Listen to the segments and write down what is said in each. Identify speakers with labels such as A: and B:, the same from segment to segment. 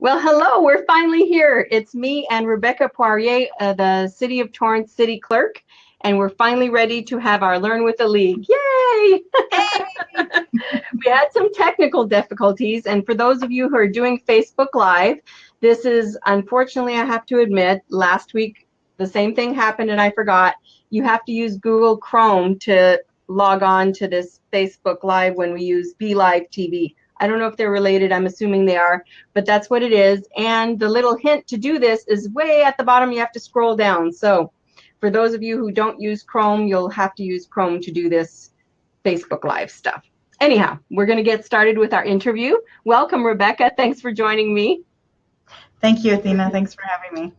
A: Well, hello, we're finally here. It's me and Rebecca Poirier, the City of Torrance City Clerk, and we're finally ready to have our Learn with the League. Yay! We had some technical difficulties, and for those of you who are doing Facebook Live, this is, unfortunately, I have to admit, last week the same thing happened and I forgot. You have to use Google Chrome to log on to this Facebook Live when we use BeLive TV. I don't know if they're related. I'm assuming they are, but that's what it is. And the little hint to do this is way at the bottom. You have to scroll down. So for those of you who don't use Chrome, you'll have to use Chrome to do this Facebook Live stuff. Anyhow, we're going to get started with our interview. Welcome, Rebecca. Thanks for joining me.
B: Thank you, Athena. Thanks for having me.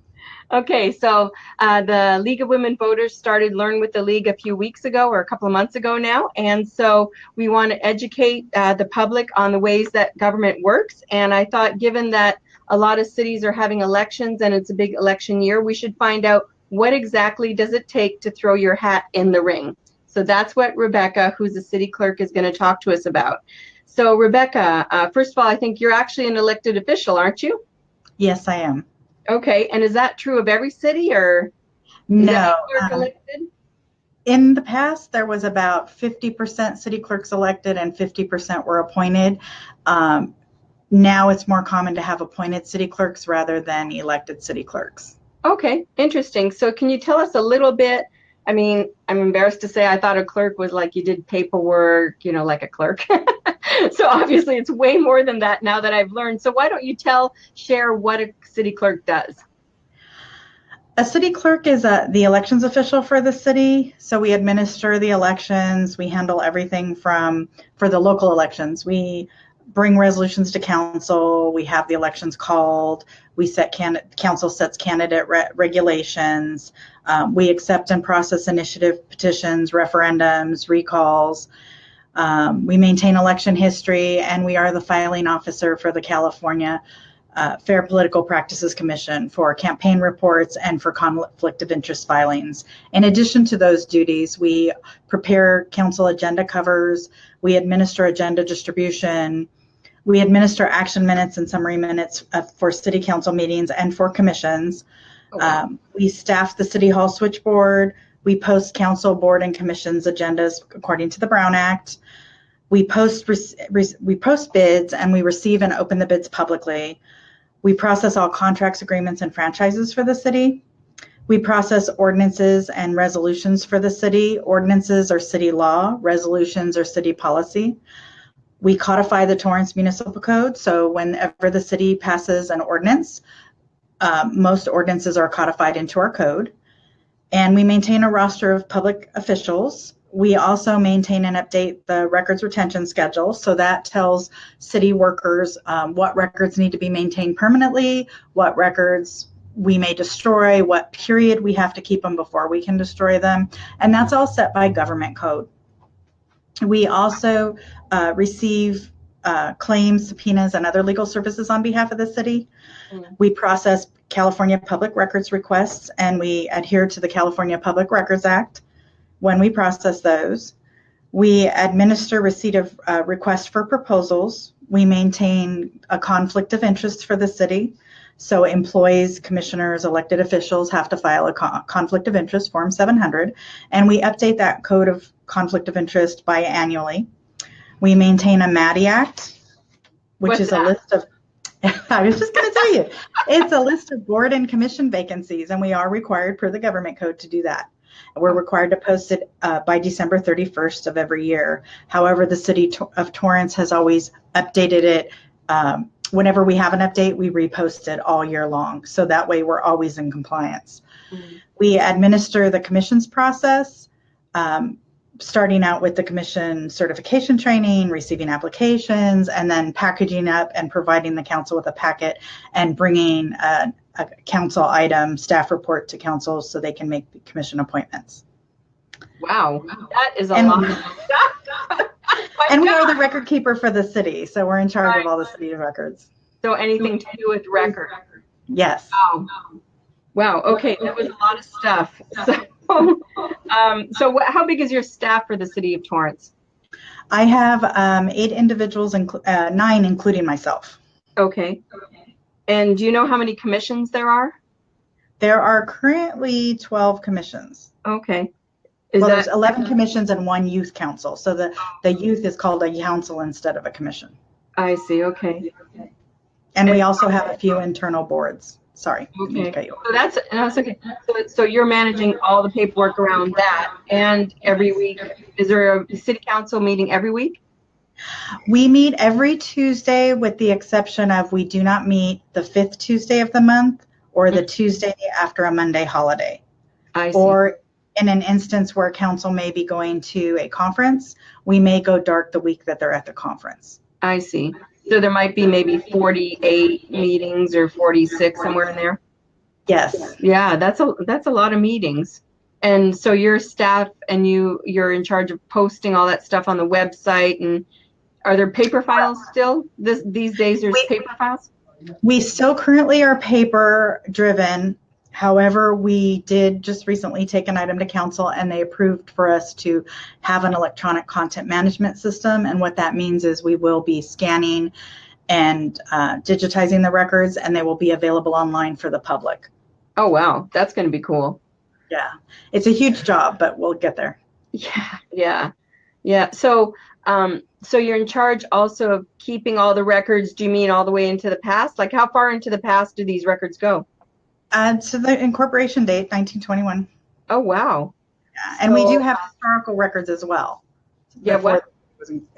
A: Okay, so the League of Women Voters started Learn with the League a few weeks ago or a couple of months ago now. And so we want to educate the public on the ways that government works. And I thought, given that a lot of cities are having elections and it's a big election year, we should find out what exactly does it take to throw your hat in the ring. So that's what Rebecca, who's a city clerk, is going to talk to us about. So Rebecca, first of all, I think you're actually an elected official, aren't you?
B: Yes, I am.
A: Okay, and is that true of every city, or
B: no?
A: Elected?
B: In the past, there was about 50% city clerks elected and 50% were appointed. Now it's more common to have appointed city clerks rather than elected city clerks.
A: Okay, interesting. So can you tell us a little bit? I mean, I'm embarrassed to say I thought a clerk was like you did paperwork, you know, like a clerk. So obviously it's way more than that now that I've learned. So why don't you share what a city clerk does?
B: A city clerk is the elections official for the city. So we administer the elections. We handle everything for the local elections. We bring resolutions to council. We have the elections called. We council sets candidate regulations. We accept and process initiative petitions, referendums, recalls. We maintain election history, and we are the filing officer for the California Fair Political Practices Commission for campaign reports and for conflict of interest filings. In addition to those duties, we prepare council agenda covers, we administer agenda distribution, we administer action minutes and summary minutes for city council meetings and for commissions. We staff the City Hall switchboard. We post council, board, and commissions agendas according to the Brown Act. We post bids, and we receive and open the bids publicly. We process all contracts, agreements, and franchises for the city. We process ordinances and resolutions for the city. Ordinances are city law. Resolutions are city policy. We codify the Torrance Municipal Code. So whenever the city passes an ordinance, most ordinances are codified into our code. And we maintain a roster of public officials. We also maintain and update the records retention schedule. So that tells city workers what records need to be maintained permanently, what records we may destroy, what period we have to keep them before we can destroy them. And that's all set by government code. We also receive claims, subpoenas, and other legal services on behalf of the city. We process California Public Records requests, and we adhere to the California Public Records Act when we process those. We administer receipt of requests for proposals. We maintain a conflict of interest for the city. So employees, commissioners, elected officials have to file a conflict of interest, Form 700, and we update that code of conflict of interest biannually. We maintain a MADI Act, which is a list of, I was just going to tell you, it's a list of board and commission vacancies, and we are required per the government code to do that. We're required to post it by December 31st of every year. However, the city of Torrance has always updated it. Whenever we have an update, we repost it all year long. So that way we're always in compliance. Mm-hmm. We administer the commissions process, starting out with the commission certification training, receiving applications, and then packaging up and providing the council with a packet and bringing a council item staff report to council so they can make the commission appointments.
A: Wow, that is a lot of stuff.
B: And we are the record keeper for the city, so we're in charge of all the city records.
A: So anything to do with record?
B: Yes.
A: Wow. Okay, that was a lot of stuff. So how big is your staff for the city of Torrance?
B: I have 8 individuals, 9 including myself.
A: Okay. And do you know how many commissions there are?
B: There are currently 12 commissions.
A: Okay.
B: There's 11 commissions and one youth council. So the youth is called a council instead of a commission.
A: I see. Okay.
B: And we also have a few internal boards. Sorry.
A: Okay. So that's okay. So you're managing all the paperwork around that, and every week, is there a city council meeting every week?
B: We meet every Tuesday, with the exception of we do not meet the 5th Tuesday of the month or the Tuesday after a Monday holiday.
A: I see.
B: Or in an instance where council may be going to a conference, we may go dark the week that they're at the conference.
A: I see. So there might be maybe 48 meetings or 46, somewhere in there.
B: Yes.
A: Yeah, that's a lot of meetings. And so your staff and you're in charge of posting all that stuff on the website. And are there paper files still? These days there's paper files?
B: We still currently are paper driven. However, we did just recently take an item to council and they approved for us to have an electronic content management system. And what that means is we will be scanning and digitizing the records, and they will be available online for the public.
A: Oh, wow. That's going to be cool.
B: Yeah. It's a huge job, but we'll get there.
A: Yeah. So you're in charge also of keeping all the records. Do you mean all the way into the past? Like, how far into the past do these records go?
B: To the incorporation date, 1921.
A: Oh, wow.
B: Yeah. And we do have historical records as well.
A: Yeah, what?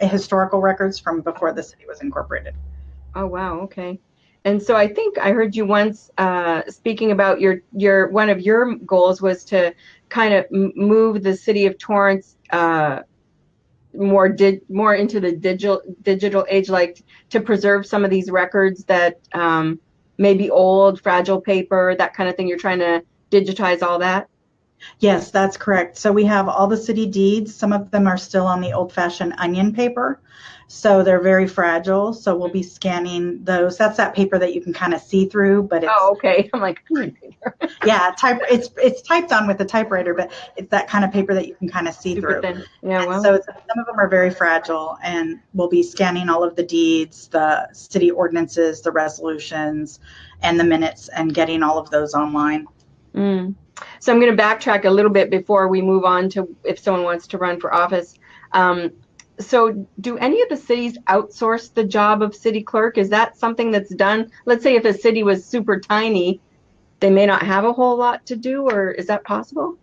B: Historical records from before the city was incorporated.
A: Oh, wow. Okay. And so I think I heard you once speaking about your one of your goals was to kind of move the city of Torrance more into the digital age, like to preserve some of these records that may be old, fragile paper, that kind of thing. You're trying to digitize all that?
B: Yes, that's correct. So we have all the city deeds. Some of them are still on the old-fashioned onion paper. So they're very fragile. So we'll be scanning those. That's that paper that you can kind of see through, but it's...
A: Oh, okay. I'm like, paper.
B: Yeah, it's typed on with the typewriter, but it's that kind of paper that you can kind of see through.
A: Yeah, well.
B: So some of them are very fragile, and we'll be scanning all of the deeds, the city ordinances, the resolutions, and the minutes, and getting all of those online.
A: So I'm going to backtrack a little bit before we move on to if someone wants to run for office. So do any of the cities outsource the job of city clerk? Is that something that's done? Let's say if a city was super tiny, they may not have a whole lot to do, or is that possible?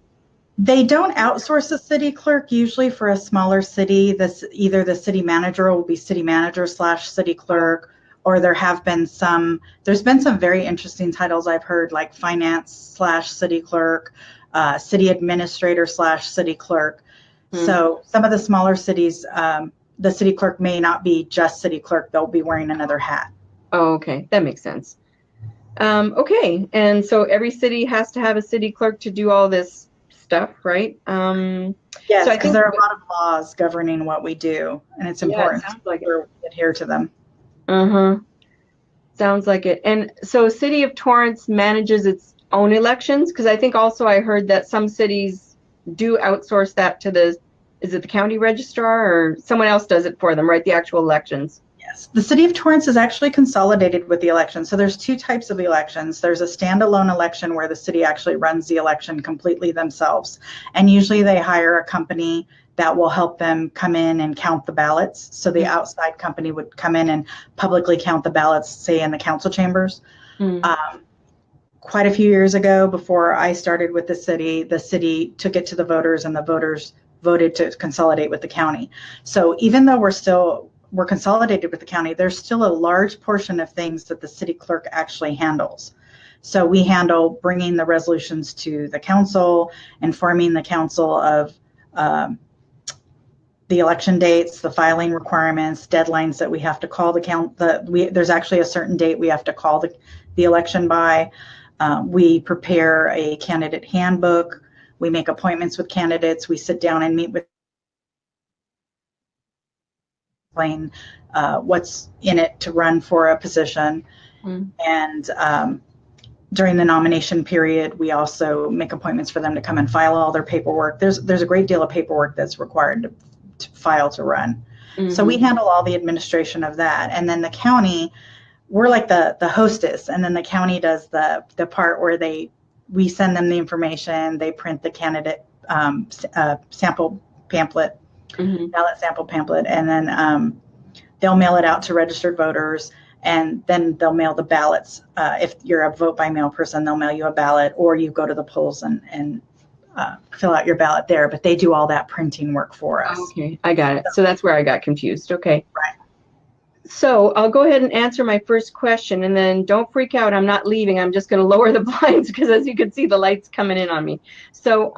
B: They don't outsource the city clerk. Usually for a smaller city, either the city manager will be city manager / city clerk, or there's been some very interesting titles I've heard, like finance / city clerk, city administrator / city clerk. So some of the smaller cities, the city clerk may not be just city clerk. They'll be wearing another hat.
A: Oh, okay. That makes sense. Okay. And so every city has to have a city clerk to do all this stuff, right?
B: Yes, because there are a lot of laws governing what we do, and it's important to adhere to them.
A: Sounds like it. And so City of Torrance manages its own elections, because I think also I heard that some cities do outsource that to is it the county registrar, or someone else does it for them, right? The actual elections.
B: Yes, the City of Torrance is actually consolidated with the election. So there's two types of elections. There's a standalone election where the city actually runs the election completely themselves. And usually they hire a company that will help them come in and count the ballots. So the outside company would come in and publicly count the ballots, say in the council chambers. Quite a few years ago, before I started with the city took it to the voters, and the voters voted to consolidate with the county. So even though we're consolidated with the county, there's still a large portion of things that the city clerk actually handles. So we handle bringing the resolutions to the council, informing the council of the election dates, the filing requirements, deadlines that we have to call there's actually a certain date we have to call the election by. We prepare a candidate handbook. We make appointments with candidates. We sit down and meet with explain what's in it to run for a position. And during the nomination period, we also make appointments for them to come and file all their paperwork. There's a great deal of paperwork that's required to file to run. So we handle all the administration of that. And then the county, we're like the hostess, and then the county does the part where we send them the information, they print the candidate sample pamphlet, ballot sample pamphlet, and then they'll mail it out to registered voters, and then they'll mail the ballots. If you're a vote by mail person, they'll mail you a ballot, or you go to the polls and fill out your ballot there. But they do all that printing work for us.
A: Okay, I got it. So that's where I got confused. Okay.
B: Right.
A: So I'll go ahead and answer my first question, and then don't freak out. I'm not leaving. I'm just going to lower the blinds because, as you can see, the light's coming in on me. So,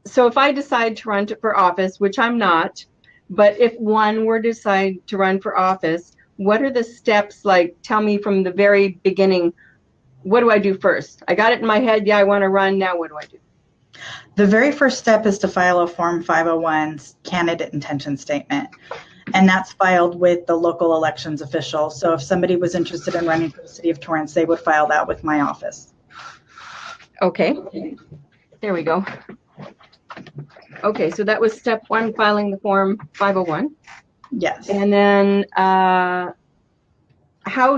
A: so if I decide to run for office, which I'm not, but if one were to decide to run for office, what are the steps? Like, tell me from the very beginning, what do I do first? I got it in my head. Yeah, I want to run. Now what do I do?
B: The very first step is to file a Form 501 candidate intention statement. And that's filed with the local elections official. So if somebody was interested in running for the city of Torrance, they would file that with my office.
A: Okay, there we go. Okay, so that was step one, filing the Form 501.
B: Yes.
A: And then how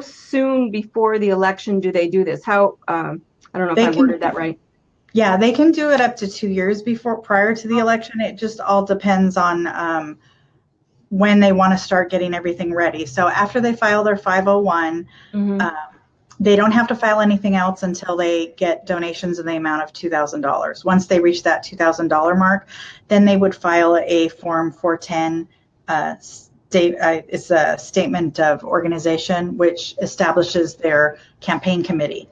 A: soon before the election do they do this? How, I don't know if I worded that right.
B: Yeah, they can do it up to 2 years prior to the election. It just all depends on when they want to start getting everything ready. So after they file their 501, they don't have to file anything else until they get donations in the amount of $2,000. Once they reach that $2,000 mark, then they would file a Form 410 it's a statement of organization, which establishes their campaign committee.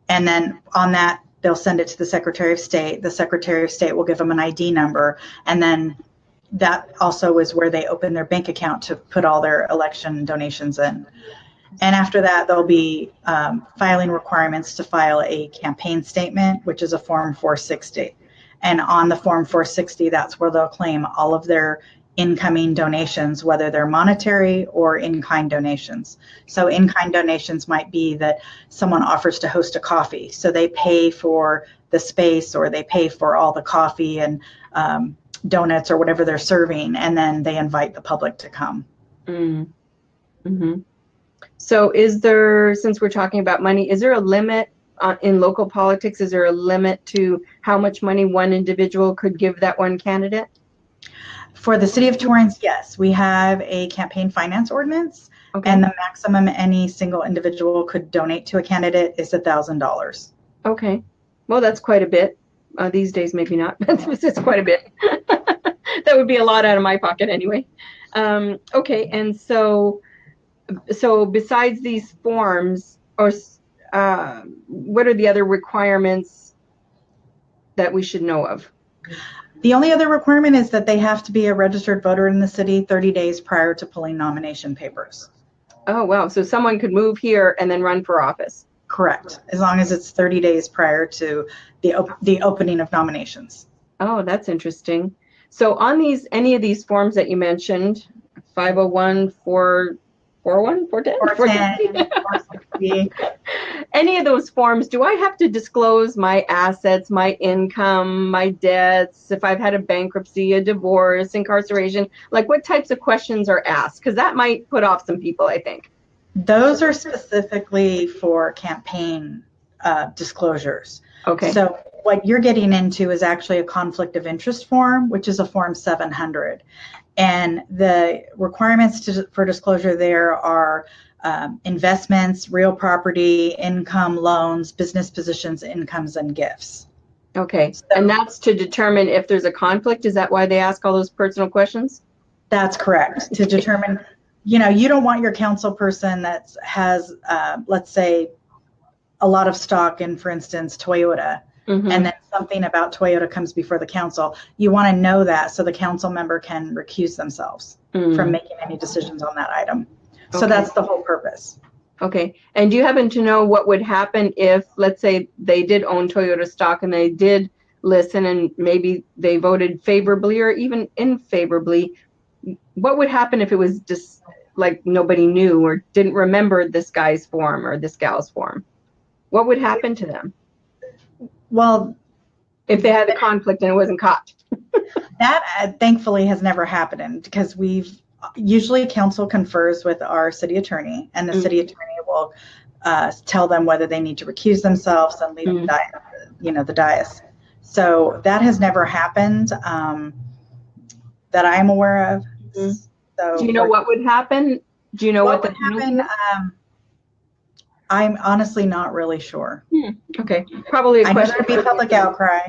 B: And then on that, they'll send it to the Secretary of State. The Secretary of State will give them an ID number, and then that also is where they open their bank account to put all their election donations in. And after that, there'll be filing requirements to file a campaign statement, which is a Form 460. And on the Form 460, that's where they'll claim all of their incoming donations, whether they're monetary or in-kind donations. So in-kind donations might be that someone offers to host a coffee. So they pay for the space, or they pay for all the coffee and donuts or whatever they're serving, and then they invite the public to come.
A: So is there, since we're talking about money, is there a limit in local politics? Is there a limit to how much money one individual could give that one candidate?
B: For the city of Torrance, yes, we have a campaign finance ordinance, and the maximum any single individual could donate to a candidate is $1,000.
A: Okay, well, that's quite a bit. These days, maybe not, but it's quite a bit. That would be a lot out of my pocket anyway. Okay, and so besides these forms, or what are the other requirements that we should know of?
B: The only other requirement is that they have to be a registered voter in the city 30 days prior to pulling nomination papers.
A: Oh, wow. So someone could move here and then run for office.
B: Correct. As long as it's 30 days prior to the opening of nominations.
A: Oh, that's interesting. So on any of these forms that you mentioned, 501, 410, 460, any of those forms, do I have to disclose my assets, my income, my debts, if I've had a bankruptcy, a divorce, incarceration? Like, what types of questions are asked? Because that might put off some people, I think.
B: Those are specifically for campaign disclosures.
A: Okay.
B: So what you're getting into is actually a conflict of interest form, which is a Form 700. And the requirements for disclosure there are investments, real property, income, loans, business positions, incomes, and gifts.
A: Okay. So, and that's to determine if there's a conflict? Is that why they ask all those personal questions?
B: That's correct. To determine, you don't want your council person that has, let's say, a lot of stock in, for instance, Toyota. And then something about Toyota comes before the council. You want to know that so the council member can recuse themselves from making any decisions on that item. So that's the whole purpose.
A: Okay. And do you happen to know what would happen if, let's say, they did own Toyota stock and they did listen and maybe they voted favorably or even unfavorably? What would happen if it was just like nobody knew or didn't remember this guy's form or this gal's form? What would happen to them?
B: Well,
A: if they had a conflict and it wasn't caught.
B: That thankfully has never happened because we've usually council confers with our city attorney, and the city attorney will tell them whether they need to recuse themselves and leave the dais. So that has never happened that I'm aware of. So
A: do you know what would happen? Do you know what
B: would happen? I'm honestly not really sure.
A: Okay, probably a
B: I
A: question.
B: know there'd be public outcry.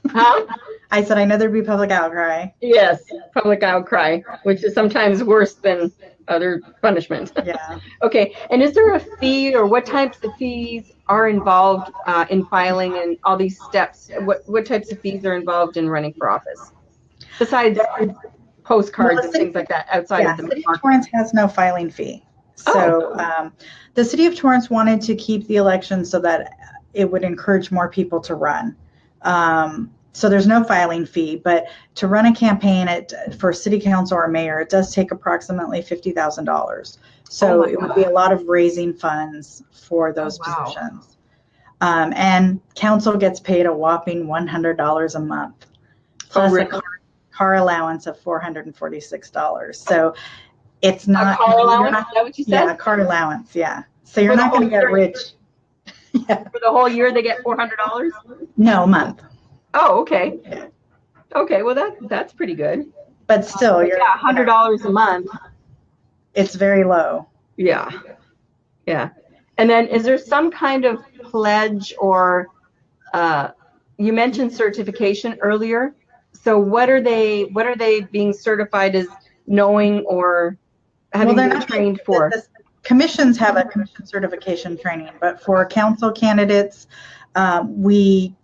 A: Huh?
B: I said I know there'd be public outcry.
A: Yes, public outcry, which is sometimes worse than other punishment.
B: Yeah.
A: Okay, and is there a fee, or what types of fees are involved in filing and all these steps? What types of fees are involved in running for office, besides postcards and things like that outside of the
B: City of Torrance has no filing fee. So the City of Torrance wanted to keep the election so that it would encourage more people to run. So there's no filing fee, but to run a campaign for city council or mayor, it does take approximately $50,000. So it would be a lot of raising funds for those positions. And council gets paid a whopping $100 a month, plus a car allowance of $446. So it's not
A: a car allowance. Is that what you said?
B: Yeah, a car allowance. Yeah. So you're not going to get rich.
A: Yeah. For the whole year, they get $400.
B: No, a month.
A: Oh, okay. Okay, well that's pretty good.
B: But still, you're
A: $100 a month.
B: It's very low.
A: Yeah. And then, is there some kind of pledge or you mentioned certification earlier? So what are they being certified as knowing or having been trained for?
B: The commissions have a commission certification training, but for council candidates, we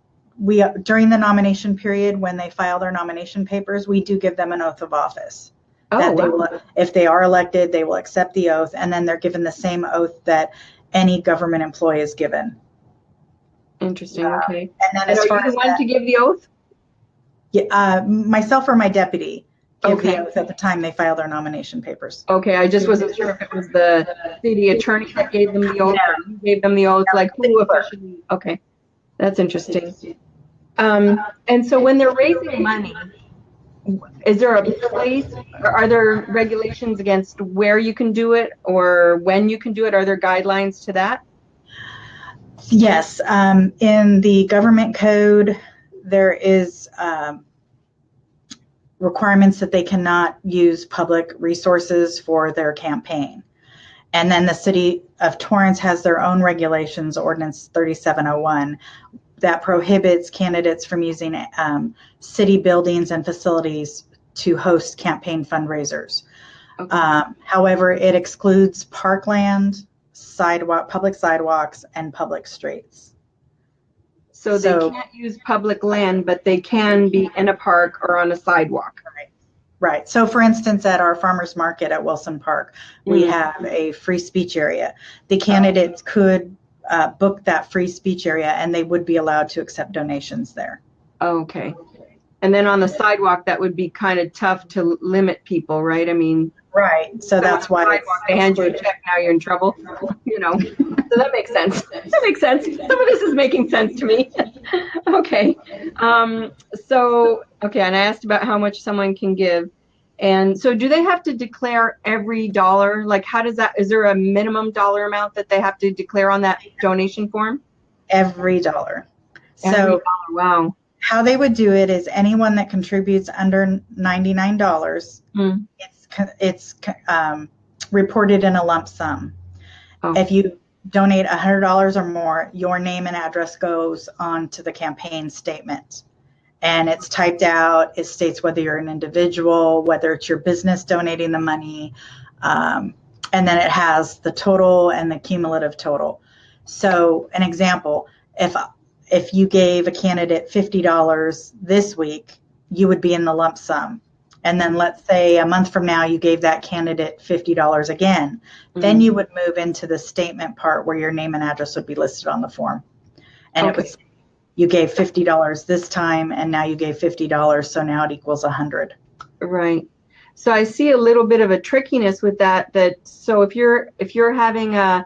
B: during the nomination period, when they file their nomination papers, we do give them an oath of office. They will, if they are elected, they will accept the oath, and then they're given the same oath that any government employee is given.
A: Interesting. Okay.
B: And then as far
A: as the one to give the oath?
B: Yeah, myself or my deputy give the oath at the time they file their nomination papers.
A: Okay, I just wasn't sure if it was the city attorney that gave them the oath or you gave them the oath, like who officially. Okay, that's interesting. And so when they're raising money, is there a place, or are there regulations against where you can do it or when you can do it? Are there guidelines to that?
B: Yes, in the government code, there is requirements that they cannot use public resources for their campaign. And then the City of Torrance has their own regulations, Ordinance 3701, that prohibits candidates from using city buildings and facilities to host campaign fundraisers. However, it excludes parkland, public sidewalks, and public streets.
A: So they can't use public land, but they can be in a park or on a sidewalk.
B: Right. So for instance, at our farmers market at Wilson Park, we have a free speech area. The candidates could book that free speech area and they would be allowed to accept donations there.
A: Okay. And then on the sidewalk, that would be kind of tough to limit people, right? I mean,
B: right. So that's why
A: they hand you a check, now you're in trouble, you know. So that makes sense. That makes sense. Some of this is making sense to me. Okay. And I asked about how much someone can give. And so do they have to declare every dollar? Like, how does that, is there a minimum dollar amount that they have to declare on that donation form?
B: Every dollar.
A: Every dollar. Wow.
B: How they would do it is anyone that contributes under $99, it's reported in a lump sum. If you donate $100 or more, your name and address goes onto the campaign statement. And it's typed out. It states whether you're an individual, whether it's your business donating the money. And then it has the total and the cumulative total. So an example, if you gave a candidate $50 this week, you would be in the lump sum. And then let's say a month from now, you gave that candidate $50 again. Then you would move into the statement part where your name and address would be listed on the form. And it would say, you gave $50 this time, and now you gave $50, so now it equals 100.
A: Right. So I see a little bit of a trickiness with that. So if you're having a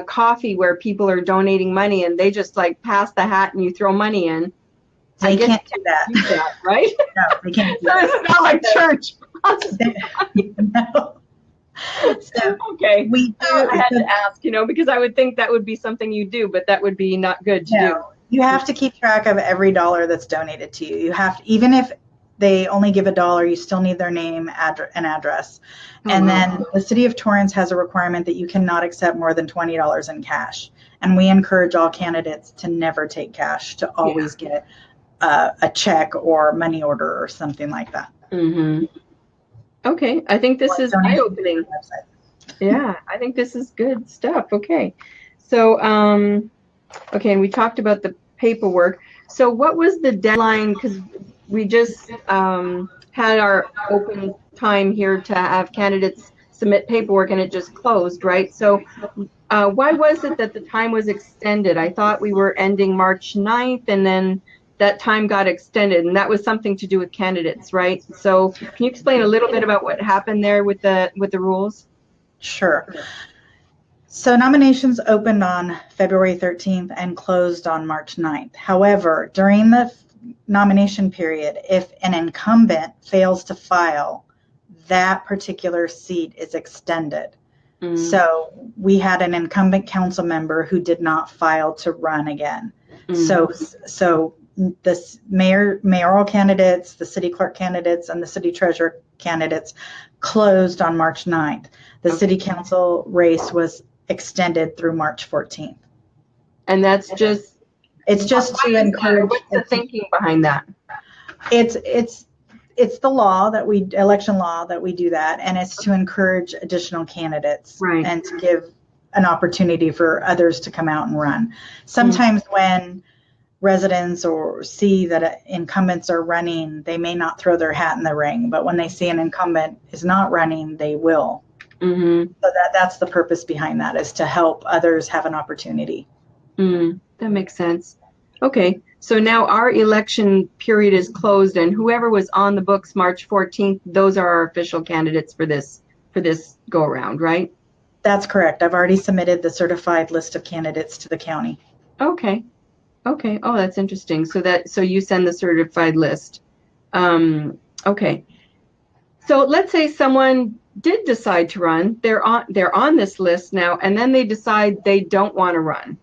A: coffee where people are donating money and they just like pass the hat and you throw money in,
B: They can't do that.
A: Right?
B: No, they can't do
A: So
B: that.
A: it's not like church. I'll just,
B: No. So
A: okay.
B: we
A: I had
B: do.
A: to ask, because I would think that would be something you do, but that would be not good to do.
B: No, you have to keep track of every dollar that's donated to you. You have to, even if they only give $1, you still need their name, and address.
A: Oh,
B: And
A: wow.
B: then the city of Torrance has a requirement that you cannot accept more than $20 in cash. And we encourage all candidates to never take cash, to always get a check or money order or something like that.
A: Mm-hmm. Okay, I think this is eye-opening. Yeah, I think this is good stuff. Okay. So, okay, and we talked about the paperwork. So what was the deadline? Because we just had our open time here to have candidates submit paperwork and it just closed, right? So why was it that the time was extended? I thought we were ending March 9th and then that time got extended, and that was something to do with candidates, right? So can you explain a little bit about what happened there with the rules?
B: Sure. So nominations opened on February 13th and closed on March 9th. However, during the nomination period, if an incumbent fails to file, that particular seat is extended. So we had an incumbent council member who did not file to run again. So the mayoral candidates, the city clerk candidates, and the city treasurer candidates closed on March 9th. The city council race was extended through March 14th.
A: And that's just
B: to encourage.
A: What's the thinking behind that?
B: It's the law that election law that we do that, and it's to encourage additional candidates,
A: right,
B: and to give an opportunity for others to come out and run. Sometimes when residents or see that incumbents are running, they may not throw their hat in the ring, but when they see an incumbent is not running, they will. So that's the purpose behind that, is to help others have an opportunity.
A: That makes sense. Okay, so now our election period is closed, and whoever was on the books March 14th, those are our official candidates for this go around, right?
B: That's correct. I've already submitted the certified list of candidates to the county.
A: Okay. Oh, that's interesting. So you send the certified list. Okay. So let's say someone did decide to run. They're on this list now, and then they decide they don't want to run.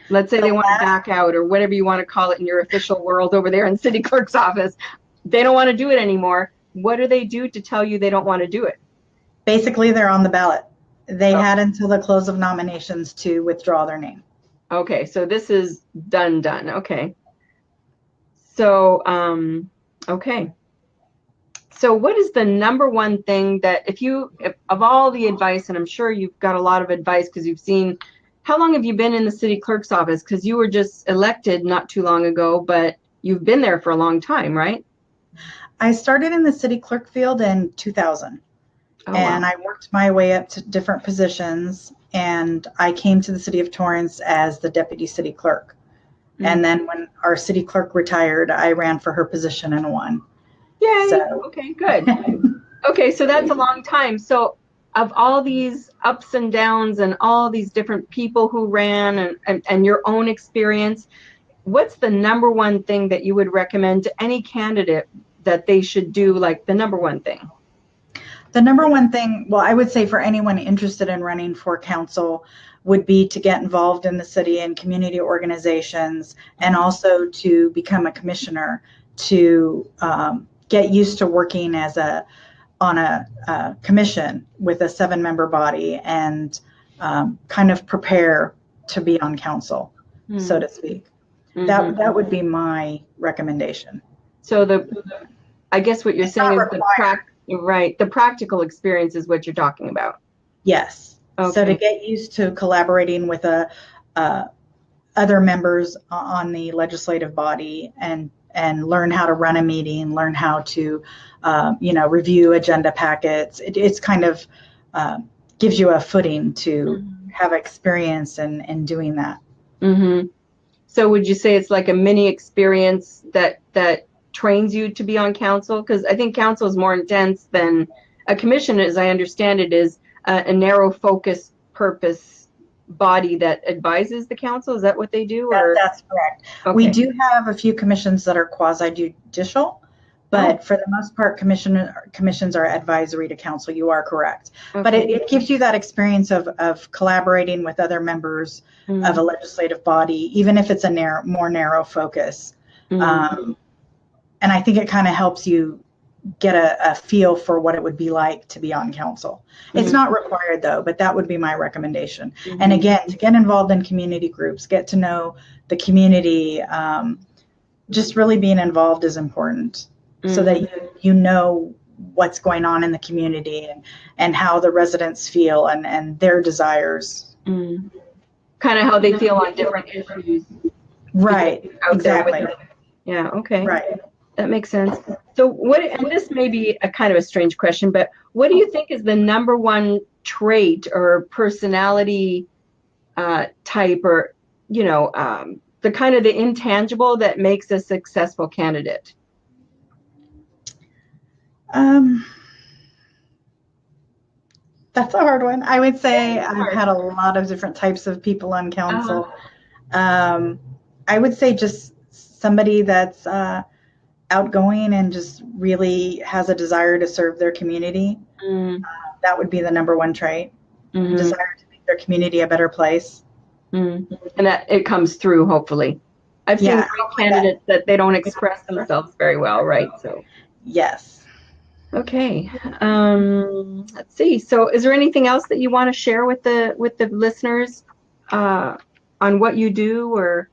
A: Let's say they want to back out, or whatever you want to call it in your official world over there in city clerk's office. They don't want to do it anymore. What do they do to tell you they don't want to do it?
B: Basically, they're on the ballot. They had until the close of nominations to withdraw their name.
A: Okay, so this is done. Okay. So, okay. So what is the number one thing that if of all the advice, and I'm sure you've got a lot of advice because you've seen, how long have you been in the city clerk's office? Because you were just elected not too long ago, but you've been there for a long time, right?
B: I started in the city clerk field in 2000. And wow. I worked my way up to different positions, and I came to the city of Torrance as the deputy city clerk. And then when our city clerk retired, I ran for her position and won.
A: Yay! So. Okay, good. Okay, so that's a long time. So of all these ups and downs and all these different people who ran and your own experience, what's the number one thing that you would recommend to any candidate that they should do, like the number one thing?
B: The number one thing, well, I would say for anyone interested in running for council would be to get involved in the city and community organizations, and also to become a commissioner, to get used to working on a commission with a 7-member body, and kind of prepare to be on council, so to speak. That would be my recommendation.
A: So I guess what you're saying is the practical experience is what you're talking about.
B: Yes. Okay. So to get used to collaborating with other members on the legislative body, and learn how to run a meeting, learn how to review agenda packets. It's kind of gives you a footing to have experience in doing that.
A: So would you say it's like a mini experience that trains you to be on council? Because I think council is more intense than a commission, as I understand it, is a narrow focus purpose body that advises the council. Is that what they do?
B: That's correct. Okay. We do have a few commissions that are quasi-judicial, But for the most part, commissions are advisory to council. You are correct.
A: Okay.
B: But it gives you that experience of collaborating with other members of a legislative body, even if it's a more narrow focus. And I think it kind of helps you get a feel for what it would be like to be on council. It's not required though, but that would be my recommendation. And again, to get involved in community groups, get to know the community, just really being involved is important. So that you know what's going on in the community and how the residents feel and their desires.
A: Kind of how they feel on different issues.
B: Right, exactly.
A: Yeah, okay.
B: Right.
A: That makes sense. So and this may be a kind of a strange question, but what do you think is the number one trait or personality type or, the kind of the intangible that makes a successful candidate?
B: That's a hard one. I would say I've had a lot of different types of people on council. I would say just somebody that's outgoing and just really has a desire to serve their community. That would be the number one trait. Desire to make their community a better place.
A: And that it comes through, hopefully. I've seen great candidates that they don't express themselves very well, right? So
B: yes.
A: Okay. Let's see. So is there anything else that you want to share with the listeners on what you do or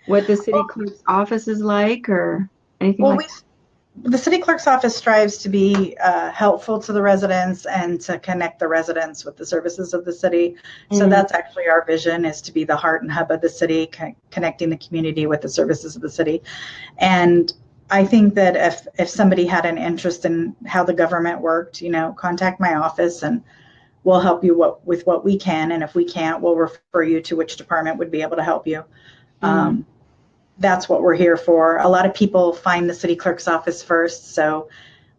A: what the city clerk's office is like or anything like that?
B: The city clerk's office strives to be helpful to the residents and to connect the residents with the services of the city. So that's actually our vision, is to be the heart and hub of the city, connecting the community with the services of the city. And I think that if somebody had an interest in how the government worked, contact my office and we'll help you with what we can. And if we can't, we'll refer you to which department would be able to help you. That's what we're here for. A lot of people find the city clerk's office first, so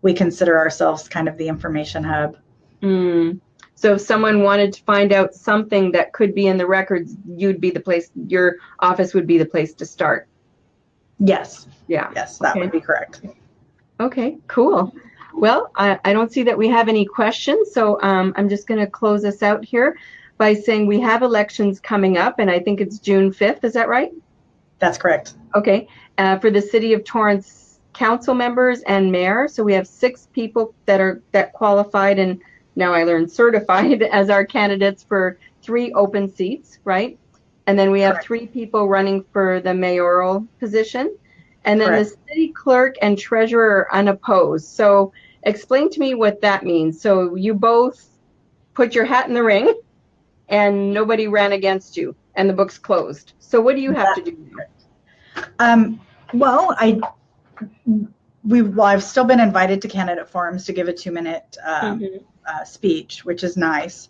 B: we consider ourselves kind of the information hub.
A: So if someone wanted to find out something that could be in the records, your office would be the place to start.
B: Yes.
A: Yeah.
B: Yes, that would be correct.
A: Okay, cool. Well, I don't see that we have any questions, so I'm just going to close us out here by saying we have elections coming up, and I think it's June 5th. Is that right?
B: That's correct.
A: Okay. For the City of Torrance council members and mayor, so we have 6 people that qualified and now I learned certified as our candidates for 3 open seats, right? And then we have
B: Correct.
A: 3 people running for the mayoral position. And then
B: Correct.
A: the city clerk and treasurer are unopposed. So explain to me what that means. So you both put your hat in the ring and nobody ran against you and the book's closed. So what do you have to do?
B: Well, I've still been invited to candidate forums to give a 2-minute speech, which is nice,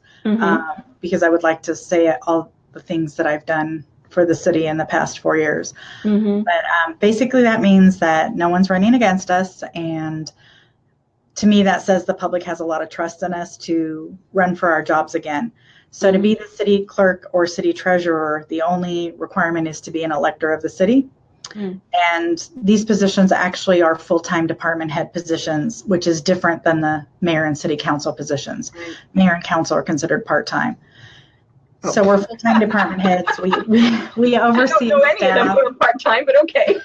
B: because I would like to say all the things that I've done for the city in the past 4 years. But basically that means that no one's running against us. And to me, that says the public has a lot of trust in us to run for our jobs again. So to be the city clerk or city treasurer, the only requirement is to be an elector of the city. And these positions actually are full-time department head positions, which is different than the mayor and city council positions. Mayor and council are considered part-time. So we're full-time department heads. We oversee
A: I don't know any
B: staff.
A: of them who are part-time, but okay.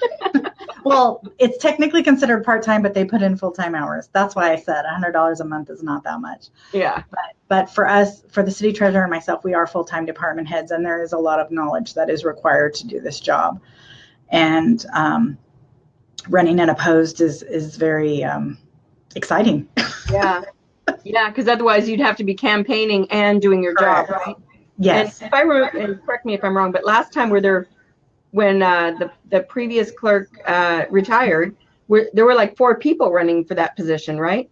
B: Well, it's technically considered part-time, but they put in full-time hours. That's why I said $100 a month is not that much.
A: Yeah.
B: But for us, for the city treasurer and myself, we are full-time department heads, and there is a lot of knowledge that is required to do this job. And running unopposed is very exciting.
A: Yeah, because otherwise you'd have to be campaigning and doing your job, right?
B: Yes.
A: And and correct me if I'm wrong, but last time when the previous clerk retired, there were like 4 people running for that position, right?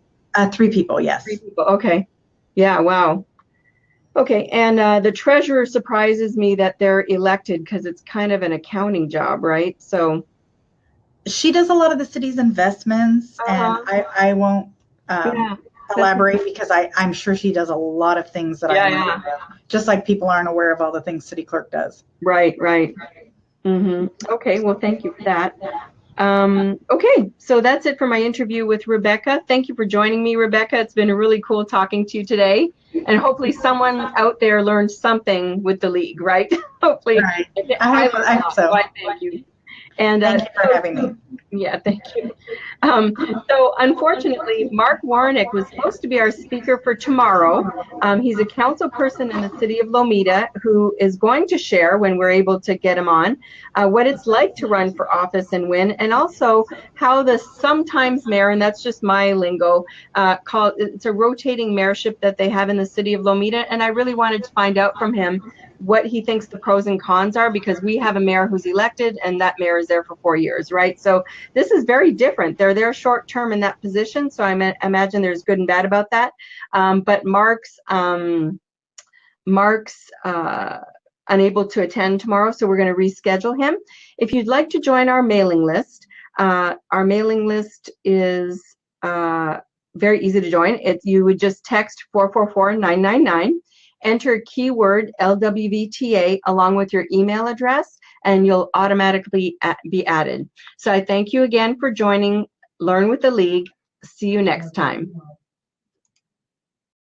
B: 3 people, yes.
A: 3 people. Okay. Yeah. Wow. Okay. And the treasurer surprises me that they're elected because it's kind of an accounting job, right? So
B: she does a lot of the city's investments, and I won't elaborate because I'm sure she does a lot of things that I'm not aware of, just like people aren't aware of all the things city clerk does.
A: Right. Okay. Well, thank you for that. Okay, so that's it for my interview with Rebecca. Thank you for joining me, Rebecca. It's been really cool talking to you today. And hopefully someone out there learned something with the league, right? Hopefully.
B: Right.
A: I learned
B: I
A: a
B: hope
A: lot,
B: so.
A: so I thank you. And
B: Thank you for having me.
A: yeah, thank you. Um, so unfortunately, Mark Warnick was supposed to be our speaker for tomorrow. He's a council person in the city of Lomita who is going to share, when we're able to get him on, what it's like to run for office and win, and also how the sometimes mayor, and that's just my lingo, it's a rotating mayorship that they have in the city of Lomita, and I really wanted to find out from him what he thinks the pros and cons are, because we have a mayor who's elected and that mayor is there for 4 years, right? So this is very different. They're there short term in that position, so I imagine there's good and bad about that. But Mark's unable to attend tomorrow, so we're going to reschedule him. If you'd like to join our mailing list is very easy to join. You would just text 444-999, enter keyword LWVTA along with your email address, and you'll automatically be added. So I thank you again for joining Learn with the League. See you next time.